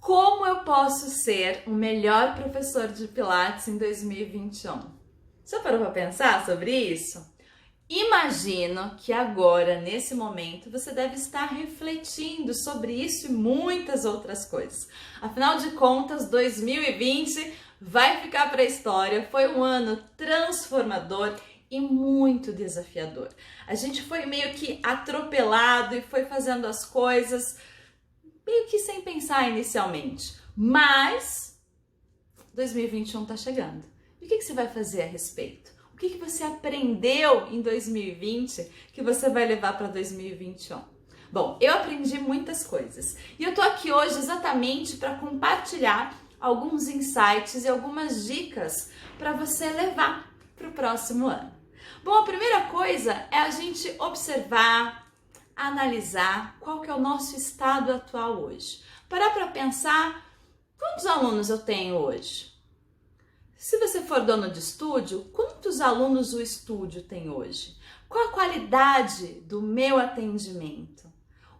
Como eu posso ser o melhor professor de Pilates em 2021? Já parou para pensar sobre isso? Imagino que agora, nesse momento, você deve estar refletindo sobre isso e muitas outras coisas. Afinal de contas, 2020 vai ficar para a história. Foi um ano transformador e muito desafiador. A gente foi meio que atropelado e foi fazendo as coisas meio que sem pensar inicialmente. Mas 2021 tá chegando. E o que você vai fazer a respeito? O que você aprendeu em 2020 que você vai levar para 2021? Bom, eu aprendi muitas coisas e eu tô aqui hoje exatamente para compartilhar alguns insights e algumas dicas para você levar para o próximo ano. Bom, a primeira coisa é a gente observar, analisar qual que é o nosso estado atual hoje. Parar para pensar quantos alunos eu tenho hoje. Se você for dono de estúdio, quantos alunos o estúdio tem hoje? Qual a qualidade do meu atendimento?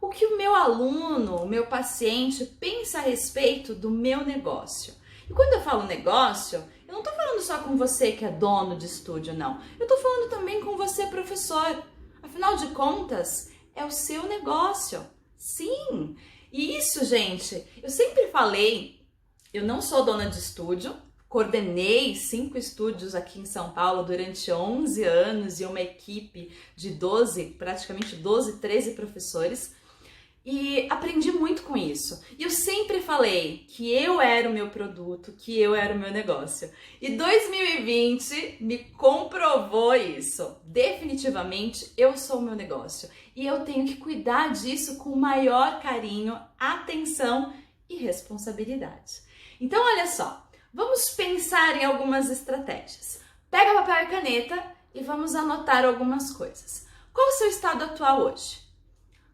O que o meu aluno, o meu paciente pensa a respeito do meu negócio? E quando eu falo negócio, eu não estou falando só com você que é dono de estúdio, não. Eu estou falando também com você, professor. Afinal de contas, é o seu negócio. Sim! E isso, gente, eu sempre falei, eu não sou dona de estúdio, coordenei 5 estúdios aqui em São Paulo durante 11 anos e uma equipe de 12, praticamente 12, 13 professores e aprendi muito com isso. E eu sempre falei que eu era o meu produto, que eu era o meu negócio. E 2020 me comprovou isso. Definitivamente eu sou o meu negócio e eu tenho que cuidar disso com o maior carinho, atenção e responsabilidade. Então, olha só. Vamos pensar em algumas estratégias. Pega papel e caneta e vamos anotar algumas coisas. Qual o seu estado atual hoje?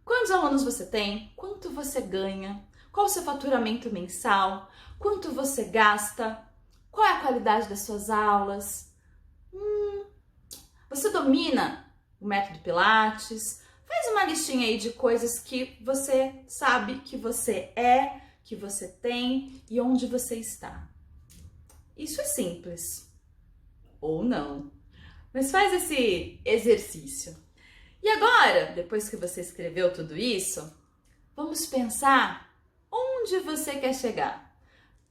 Quantos alunos você tem? Quanto você ganha? Qual o seu faturamento mensal? Quanto você gasta? Qual é a qualidade das suas aulas? Você domina o método Pilates? Faz uma listinha aí de coisas que você sabe que você é, que você tem e onde você está. Isso é simples, ou não, mas faz esse exercício. E agora, depois que você escreveu tudo isso, vamos pensar onde você quer chegar.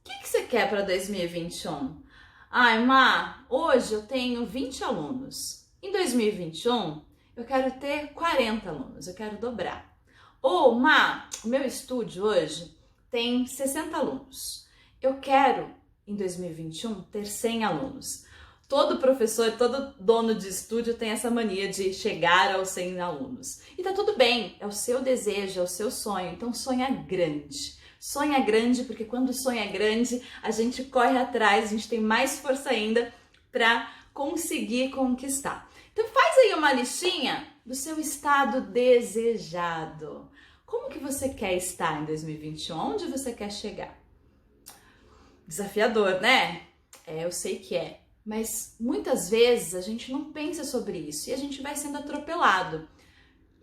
O que você quer para 2021? Ai, Má, hoje eu tenho 20 alunos. Em 2021, eu quero ter 40 alunos, eu quero dobrar. Ou, Má, o meu estúdio hoje tem 60 alunos. Eu quero em 2021 ter 100 alunos. Todo professor, todo dono de estúdio tem essa mania de chegar aos 100 alunos. E tá tudo bem, é o seu desejo, é o seu sonho, então sonha grande. Sonha grande porque quando sonha grande, a gente corre atrás, a gente tem mais força ainda para conseguir conquistar. Então faz aí uma listinha do seu estado desejado. Como que você quer estar em 2021? Onde você quer chegar? Desafiador, né? Eu sei que é. Mas muitas vezes a gente não pensa sobre isso e a gente vai sendo atropelado.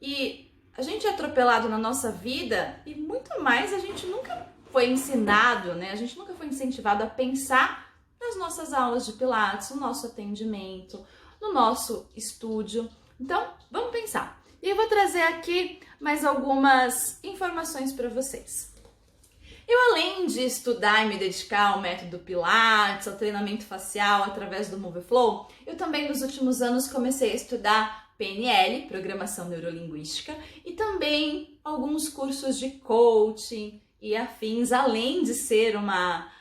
E a gente é atropelado na nossa vida e muito mais a gente nunca foi ensinado, né? A gente nunca foi incentivado a pensar nas nossas aulas de Pilates, no nosso atendimento, no nosso estúdio. Então, vamos pensar. E eu vou trazer aqui mais algumas informações para vocês. Eu, além de estudar e me dedicar ao método Pilates, ao treinamento facial através do Move Flow, eu também nos últimos anos comecei a estudar PNL, Programação Neurolinguística, e também alguns cursos de coaching e afins, além de ser uma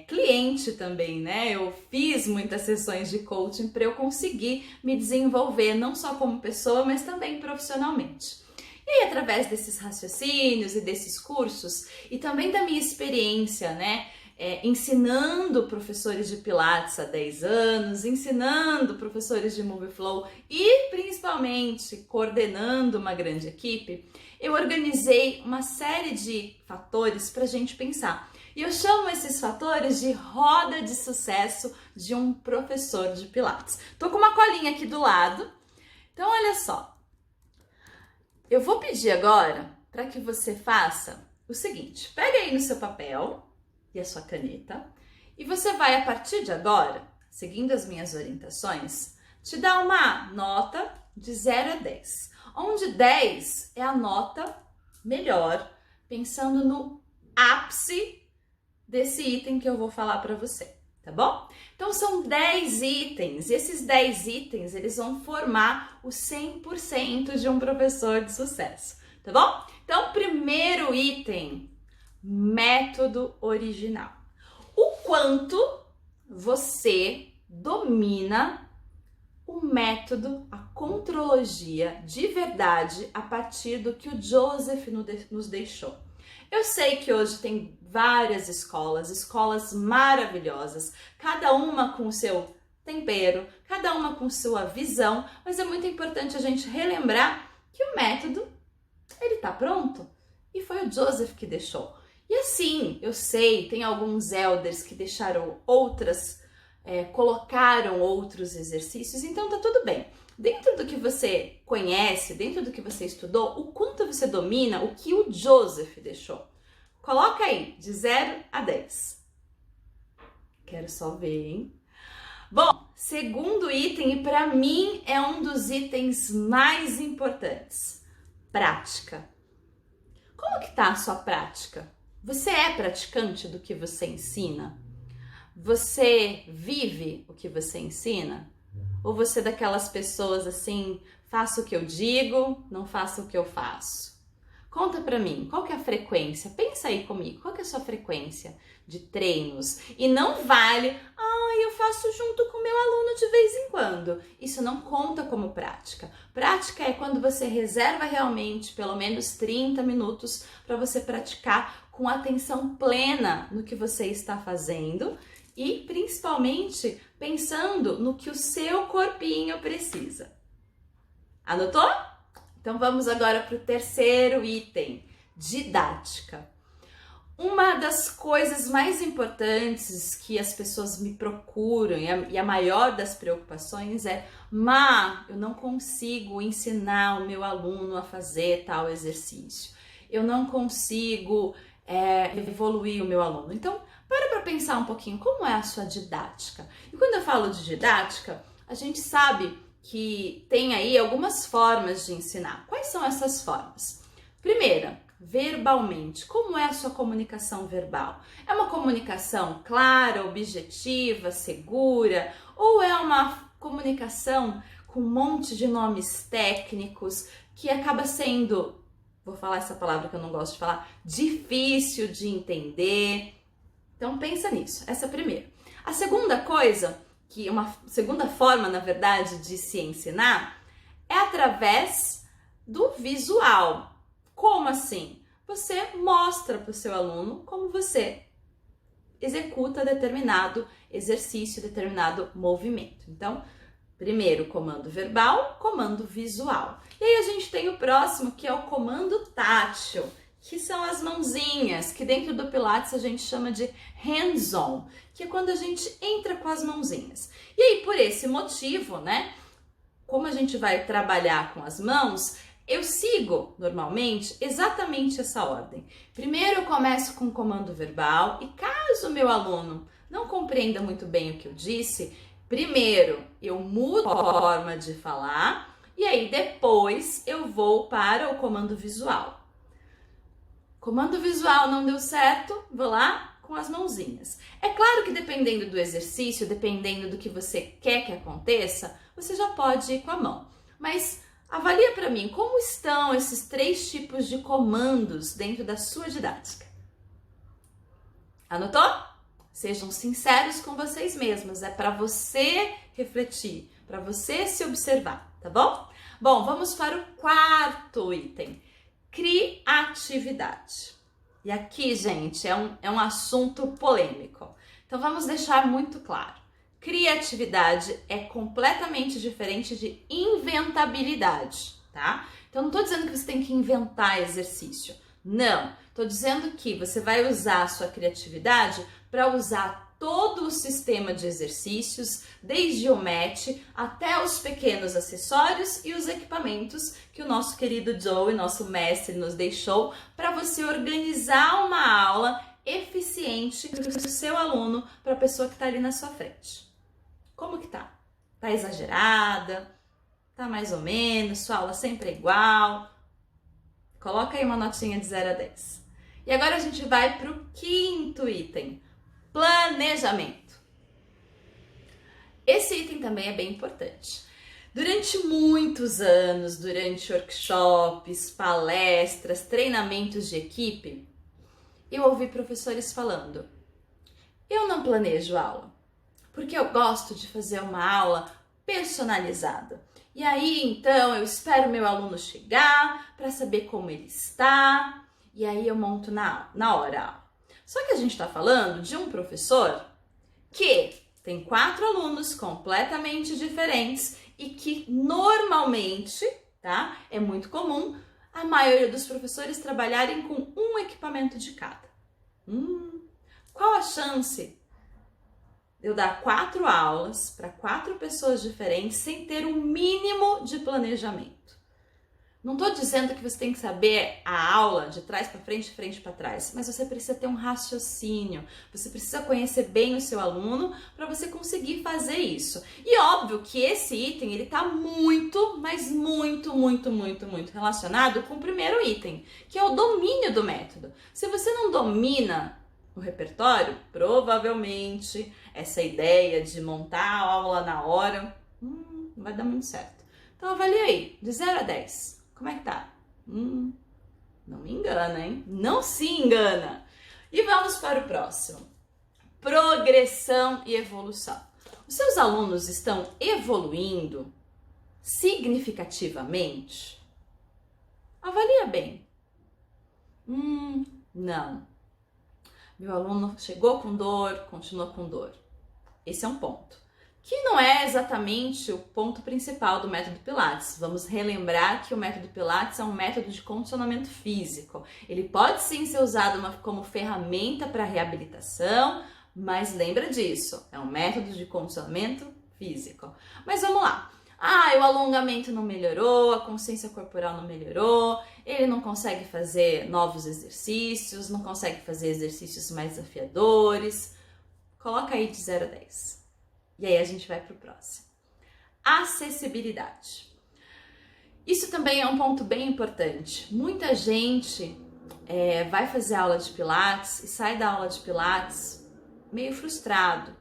cliente também, né? Eu fiz muitas sessões de coaching para eu conseguir me desenvolver, não só como pessoa, mas também profissionalmente. E aí, através desses raciocínios e desses cursos, e também da minha experiência, né, ensinando professores de Pilates há 10 anos, ensinando professores de Move Flow e principalmente coordenando uma grande equipe, eu organizei uma série de fatores para a gente pensar. E eu chamo esses fatores de roda de sucesso de um professor de Pilates. Tô com uma colinha aqui do lado, então olha só. Eu vou pedir agora para que você faça o seguinte, pega aí no seu papel e a sua caneta e você vai, a partir de agora, seguindo as minhas orientações, te dar uma nota de 0 a 10, onde 10 é a nota melhor, pensando no ápice desse item que eu vou falar para você, tá bom? Então são 10 itens, e esses 10 itens, eles vão formar o 100% de um professor de sucesso, tá bom? Então, primeiro item, método original. O quanto você domina o método, a contrologia de verdade a partir do que o Joseph nos deixou. Eu sei que hoje tem várias escolas maravilhosas, cada uma com o seu tempero, cada uma com sua visão, mas é muito importante a gente relembrar que o método, ele tá pronto e foi o Joseph que deixou. E assim, eu sei, tem alguns elders que deixaram colocaram outros exercícios, então tá tudo bem. Dentro do que você conhece, dentro do que você estudou, o quanto você domina o que o Joseph deixou. Coloca aí, de 0 a 10. Quero só ver, hein? Bom, segundo item, e para mim é um dos itens mais importantes. Prática. Como que tá a sua prática? Você é praticante do que você ensina? Você vive o que você ensina? Ou você é daquelas pessoas assim, faço o que eu digo, não faço o que eu faço? Conta pra mim, qual que é a frequência? Pensa aí comigo, qual que é a sua frequência de treinos? E não vale, eu faço junto com meu aluno de vez em quando. Isso não conta como prática. Prática é quando você reserva realmente pelo menos 30 minutos para você praticar com atenção plena no que você está fazendo e principalmente pensando no que o seu corpinho precisa. Anotou? Então vamos agora para o terceiro item, didática. Uma das coisas mais importantes que as pessoas me procuram e a maior das preocupações é: eu não consigo ensinar o meu aluno a fazer tal exercício. Eu não consigo evoluir o meu aluno. Então, para pensar um pouquinho como é a sua didática. E quando eu falo de didática, a gente sabe que tem aí algumas formas de ensinar. Quais são essas formas? Primeira, verbalmente. Como é a sua comunicação verbal? É uma comunicação clara, objetiva, segura? Ou é uma comunicação com um monte de nomes técnicos que acaba sendo, vou falar essa palavra que eu não gosto de falar, difícil de entender? Então pensa nisso, essa é a primeira. A segunda coisa, uma segunda forma, na verdade, de se ensinar é através do visual. Como assim? Você mostra para o seu aluno como você executa determinado exercício, determinado movimento. Então, primeiro comando verbal, comando visual. E aí a gente tem o próximo, que é o comando tátil, que são as mãozinhas, que dentro do Pilates a gente chama de hands-on, que é quando a gente entra com as mãozinhas. E aí, por esse motivo, né, como a gente vai trabalhar com as mãos, eu sigo, normalmente, exatamente essa ordem. Primeiro eu começo com o comando verbal e caso o meu aluno não compreenda muito bem o que eu disse, primeiro eu mudo a forma de falar e aí depois eu vou para o comando visual. Comando visual não deu certo, vou lá com as mãozinhas. É claro que dependendo do exercício, dependendo do que você quer que aconteça, você já pode ir com a mão. Mas avalia para mim como estão esses 3 tipos de comandos dentro da sua didática. Anotou? Sejam sinceros com vocês mesmos, é para você refletir, para você se observar, tá bom? Bom, vamos para o quarto item. Criatividade. E aqui, gente, é um assunto polêmico. Então vamos deixar muito claro. Criatividade é completamente diferente de inventabilidade, tá? Então não tô dizendo que você tem que inventar exercício. Não, tô dizendo que você vai usar a sua criatividade para usar todo o sistema de exercícios, desde o match até os pequenos acessórios e os equipamentos que o nosso querido Joe, nosso mestre, nos deixou para você organizar uma aula eficiente para o seu aluno, para a pessoa que está ali na sua frente. Como que tá? Tá exagerada? Tá mais ou menos? Sua aula sempre é igual? Coloca aí uma notinha de 0 a 10. E agora a gente vai para o quinto item, planejamento. Esse item também é bem importante. Durante muitos anos, durante workshops, palestras, treinamentos de equipe, eu ouvi professores falando: eu não planejo aula, porque eu gosto de fazer uma aula personalizada. E aí, então, eu espero meu aluno chegar para saber como ele está, e aí eu monto na hora a aula. Só que a gente está falando de um professor que tem 4 alunos completamente diferentes e que normalmente, tá? É muito comum a maioria dos professores trabalharem com um equipamento de cada. Qual a chance de eu dar 4 aulas para 4 pessoas diferentes sem ter um mínimo de planejamento? Não estou dizendo que você tem que saber a aula de trás para frente, de frente para trás, mas você precisa ter um raciocínio, você precisa conhecer bem o seu aluno para você conseguir fazer isso. E óbvio que esse item ele está muito, mas muito relacionado com o primeiro item, que é o domínio do método. Se você não domina o repertório, provavelmente essa ideia de montar a aula na hora não vai dar muito certo. Então avalie aí, de 0 a 10. Como é que tá? Não me engana, hein? Não se engana! E vamos para o próximo. Progressão e evolução. Os seus alunos estão evoluindo significativamente? Avalia bem. Não. Meu aluno chegou com dor, continua com dor. Esse é um ponto. Que não é exatamente o ponto principal do método Pilates. Vamos relembrar que o método Pilates é um método de condicionamento físico. Ele pode sim ser usado como ferramenta para reabilitação, mas lembra disso, é um método de condicionamento físico. Mas vamos lá. O alongamento não melhorou, a consciência corporal não melhorou, ele não consegue fazer novos exercícios, não consegue fazer exercícios mais desafiadores. Coloca aí de 0 a 10. E aí a gente vai para o próximo. Acessibilidade. Isso também é um ponto bem importante. Muita gente vai fazer aula de Pilates e sai da aula de Pilates meio frustrado.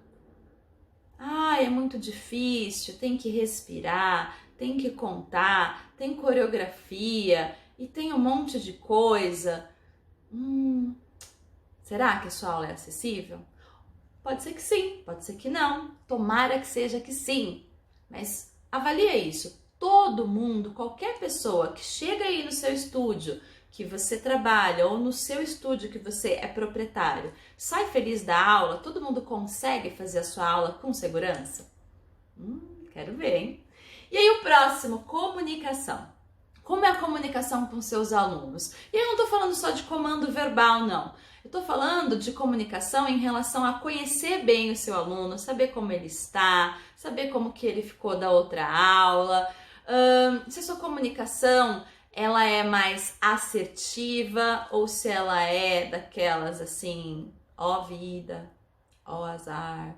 É muito difícil, tem que respirar, tem que contar, tem coreografia e tem um monte de coisa. Será que a sua aula é acessível? Pode ser que sim, pode ser que não. Tomara que seja que sim. Mas avalia isso. Todo mundo, qualquer pessoa que chega aí no seu estúdio, que você trabalha, ou no seu estúdio que você é proprietário, sai feliz da aula? Todo mundo consegue fazer a sua aula com segurança? Quero ver, hein? E aí o próximo, comunicação. Como é a comunicação com seus alunos? E eu não estou falando só de comando verbal, não. Eu estou falando de comunicação em relação a conhecer bem o seu aluno, saber como ele está, saber como que ele ficou da outra aula. Se a sua comunicação ela é mais assertiva ou se ela é daquelas assim, ó vida, ó azar.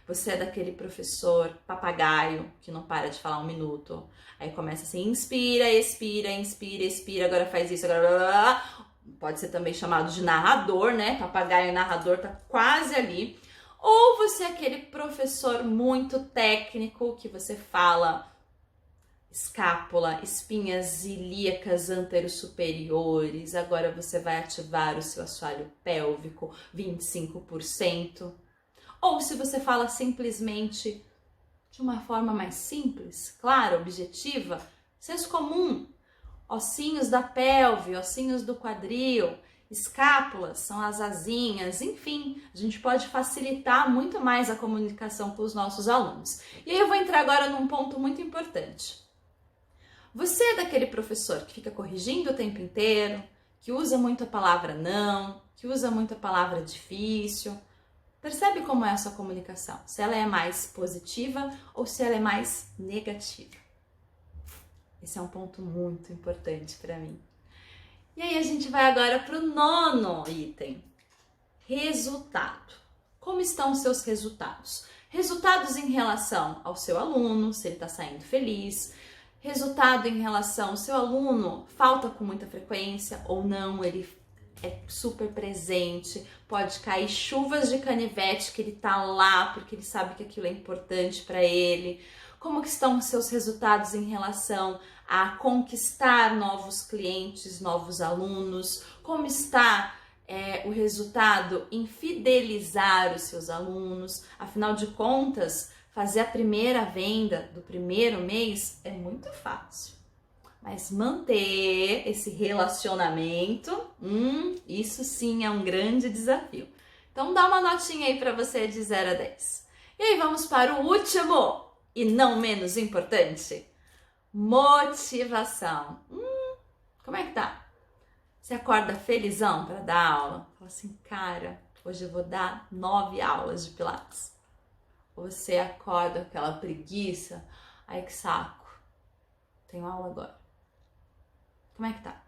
Você é daquele professor papagaio que não para de falar 1 minuto. Aí começa assim, inspira, expira, inspira, expira, agora faz isso, agora blá, blá, blá. Pode ser também chamado de narrador, né? Papagaio e narrador tá quase ali. Ou você é aquele professor muito técnico que você fala escápula, espinhas ilíacas anterosuperiores, agora você vai ativar o seu assoalho pélvico 25%. Ou se você fala simplesmente de uma forma mais simples, clara, objetiva, senso comum, ossinhos da pelve, ossinhos do quadril, escápulas são as asinhas, enfim, a gente pode facilitar muito mais a comunicação com os nossos alunos. E aí eu vou entrar agora num ponto muito importante. Você é daquele professor que fica corrigindo o tempo inteiro, que usa muito a palavra não, que usa muito a palavra difícil, Percebe como é a sua comunicação, se ela é mais positiva ou se ela é mais negativa. Esse é um ponto muito importante para mim. E aí a gente vai agora para o 9º item, resultado. Como estão os seus resultados? Resultados em relação ao seu aluno, se ele está saindo feliz. Resultado em relação ao seu aluno, falta com muita frequência ou não, ele é super presente, pode cair chuvas de canivete que ele tá lá porque ele sabe que aquilo é importante para ele. Como que estão os seus resultados em relação a conquistar novos clientes, novos alunos? Como está o resultado em fidelizar os seus alunos? Afinal de contas, fazer a primeira venda do primeiro mês é muito fácil. Mas manter esse relacionamento, isso sim é um grande desafio. Então dá uma notinha aí para você de 0 a 10. E aí vamos para o último e não menos importante. Motivação. Como é que tá? Você acorda felizão para dar aula? Fala assim, cara, hoje eu vou dar 9 aulas de Pilates. Ou você acorda com aquela preguiça, ai que saco, tenho aula agora. Como é que tá?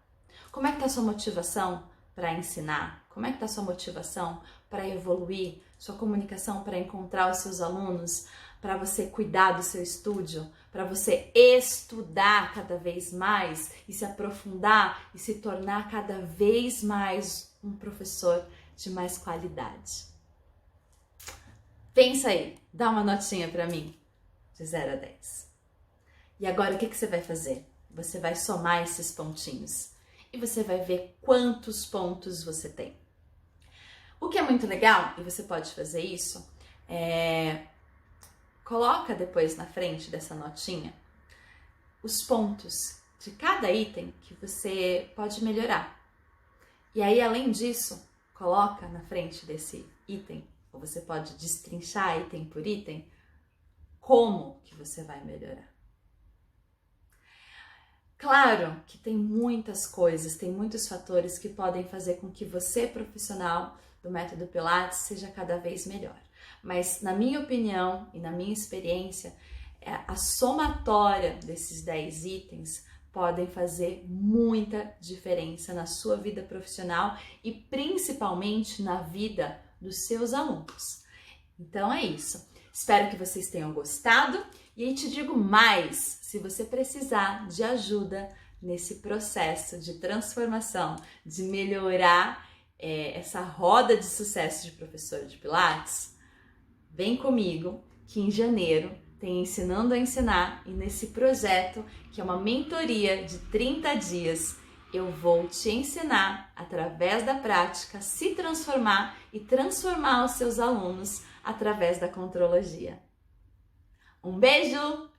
Como é que tá a sua motivação para ensinar? Como é que tá a sua motivação para evoluir? Sua comunicação para encontrar os seus alunos? Para você cuidar do seu estúdio? Para você estudar cada vez mais e se aprofundar e se tornar cada vez mais um professor de mais qualidade? Pensa aí, dá uma notinha para mim, de 0 a 10. E agora o que você vai fazer? Você vai somar esses pontinhos e você vai ver quantos pontos você tem. O que é muito legal, e você pode fazer isso, coloca depois na frente dessa notinha os pontos de cada item que você pode melhorar. E aí, além disso, coloca na frente desse item, ou você pode destrinchar item por item, como que você vai melhorar. Claro que tem muitas coisas, tem muitos fatores que podem fazer com que você, profissional do método Pilates, seja cada vez melhor. Mas, na minha opinião e na minha experiência, a somatória desses 10 itens podem fazer muita diferença na sua vida profissional e principalmente na vida dos seus alunos. Então é isso. Espero que vocês tenham gostado e aí te digo mais, se você precisar de ajuda nesse processo de transformação, de melhorar essa roda de sucesso de professor de Pilates, vem comigo que em janeiro tem Ensinando a Ensinar e nesse projeto, que é uma mentoria de 30 dias, eu vou te ensinar, através da prática, se transformar e transformar os seus alunos através da contrologia. Um beijo!